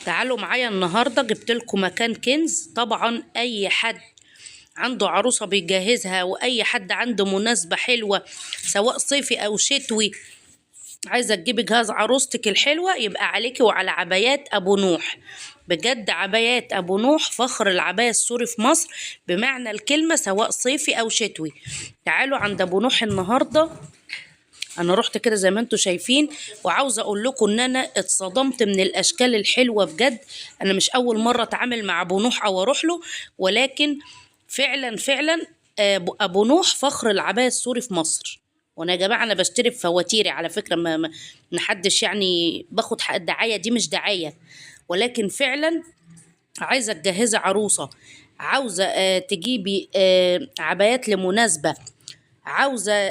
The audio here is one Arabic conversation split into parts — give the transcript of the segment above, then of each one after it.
تعالوا معايا النهارده جبت لكم مكان كنز. طبعا اي حد عنده عروسه بيجهزها واي حد عنده مناسبه حلوه سواء صيفي او شتوي عايزه تجيبي جهاز عروستك الحلوه يبقى عليكي وعلى عبايات ابو نوح. بجد عبايات ابو نوح فخر العباية السوري في مصر بمعنى الكلمه سواء صيفي او شتوي. تعالوا عند ابو نوح النهارده. انا رحت كده زي ما انتم شايفين وعاوزه اقول لكم ان انا اتصدمت من الاشكال الحلوه بجد. انا مش اول مره اتعامل مع ابو نوح او اروح له، ولكن فعلا فعلا ابو نوح فخر العباية السوري في مصر. وانا يا جماعه انا بشتري بفواتيري على فكره، ما محدش يعني باخد حق الدعايه دي، مش دعايه، ولكن فعلا عايزه تجهزي عروسه، عاوزه تجيبي عبايات لمناسبه، عاوزة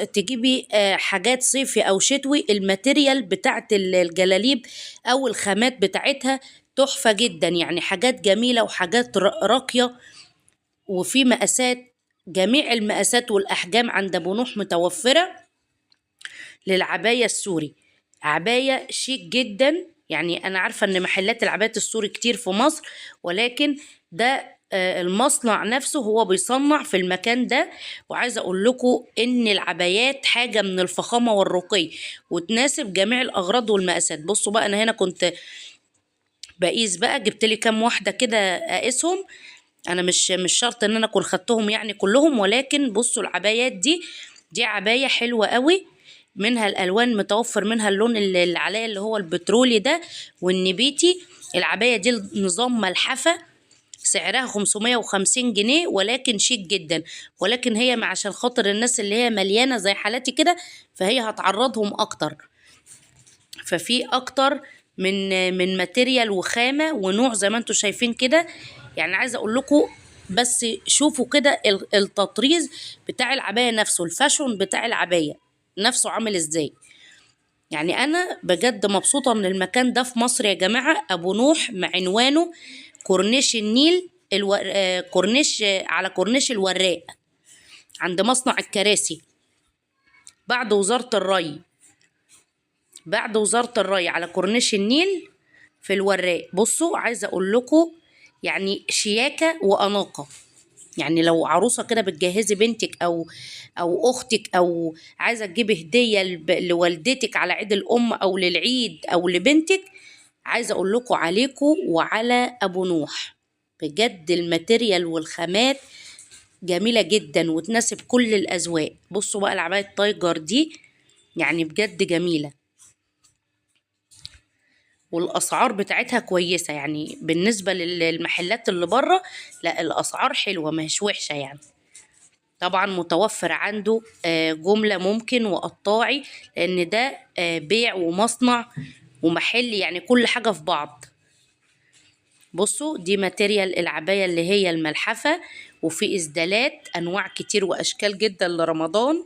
تجيبي حاجات صيفي أو شتوي. الماتيريال بتاعت الجلاليب أو الخامات بتاعتها تحفة جدا، يعني حاجات جميلة وحاجات راقية، وفي مقاسات، جميع المقاسات والأحجام عند أبو نوح متوفرة للعباية السوري. عباية شيك جدا، يعني أنا عارفة إن محلات العبايات السوري كتير في مصر، ولكن ده المصنع نفسه هو بيصنع في المكان ده. وعايزة أقول لكم إن العبايات حاجة من الفخامة والرقي وتناسب جميع الأغراض والمقاسات. بصوا بقى، أنا هنا كنت بقيس بقى، جبت لي كام واحدة كده أقيسهم. أنا مش شرط إن أنا أكون خدتهم يعني كلهم، ولكن بصوا العبايات دي عباية حلوة قوي، منها الالوان متوفر منها اللون اللي عليا اللي هو البترولي ده والنبيتي. العبايه دي نظام ملحفه، سعرها 550 جنيه، ولكن شيك جدا. ولكن هي عشان خاطر الناس اللي هي مليانه زي حالتي كده فهي هتعرضهم اكتر، ففي اكتر من ماتيريال وخامه ونوع زي ما انتم شايفين كده. يعني عايزه اقول لكم بس شوفوا كده التطريز بتاع العبايه نفسه، الفاشون بتاع العبايه نفسه عامل ازاي. يعني انا بجد مبسوطه من المكان ده في مصر يا جماعه. ابو نوح مع عنوانه كورنيش النيل كورنيش على كورنيش الوراق عند مصنع الكراسي بعد وزاره الري، بعد وزاره الري على كورنيش النيل في الوراق. بصوا عايزه اقول لكم يعني شياكه واناقه. يعني لو عروسه كده بتجهزي بنتك او اختك، او عايزه تجيبي هديه لوالدتك على عيد الام او للعيد او لبنتك، عايزه اقول لكم عليكم وعلى ابو نوح. بجد الماتيريال والخامات جميله جدا وتناسب كل الاذواق. بصوا بقى العبايه التايجر دي يعني بجد جميله، والاسعار بتاعتها كويسه، يعني بالنسبه للمحلات اللي بره لا الاسعار حلوه مش وحشه يعني. طبعا متوفر عنده جملة ممكن وقطاعي، لأن ده بيع ومصنع ومحل، يعني كل حاجة في بعض. بصوا دي ماتيريال العباية اللي هي الملحفة، وفي إسدالات أنواع كتير وأشكال جدا لرمضان.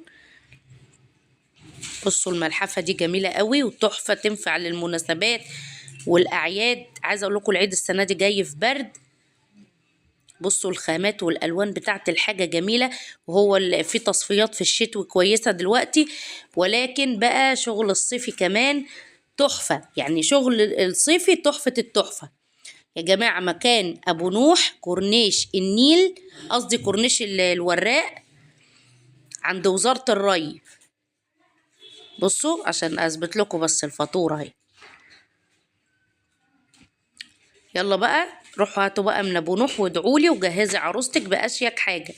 بصوا الملحفة دي جميلة قوي وتحفة، تنفع للمناسبات والأعياد. عايزة أقول لكم العيد السنة دي جاي في برد. بصوا الخامات والالوان بتاعت الحاجه جميله، وهو في تصفيات في الشتوي كويسه دلوقتي، ولكن بقى شغل الصيفي كمان تحفه، يعني شغل الصيفي تحفه التحفه يا جماعه. مكان ابو نوح كورنيش النيل، قصدي كورنيش الوراق عند وزاره الري. بصوا عشان اثبت لكم بس الفاتوره اهي. يلا بقى روحوا هاتوا بقى من ابو نوح وادعوا لي وجهزي عروستك باشيك حاجه.